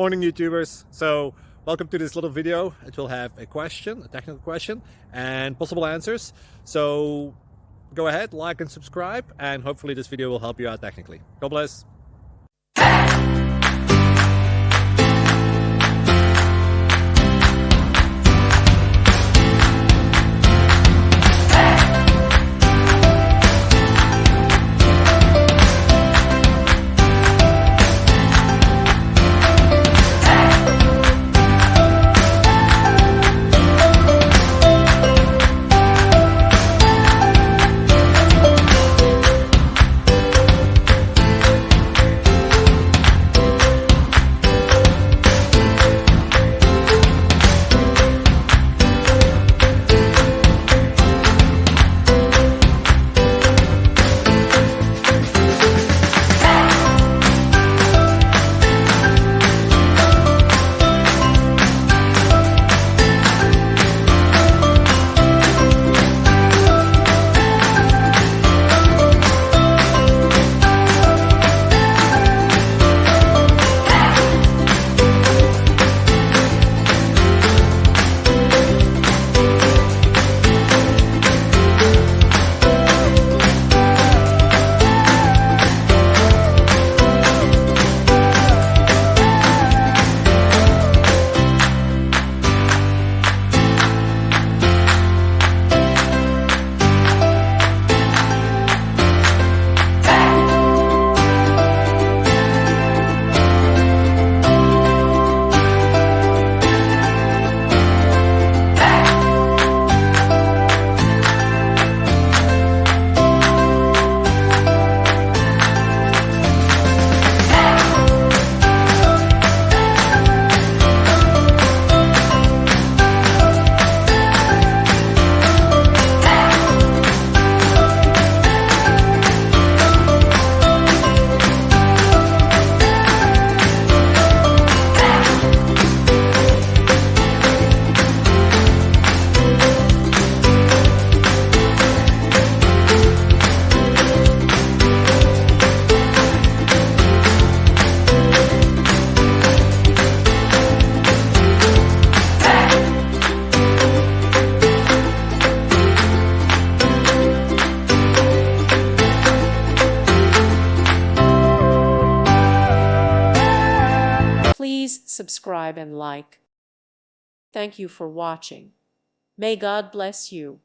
Morning YouTubers. So welcome to this little video. It will have a question, a technical question, and possible answers. So go ahead, like and subscribe, and hopefully this video will help you out technically. God bless. Please subscribe and like. Thank you for watching. May God bless you.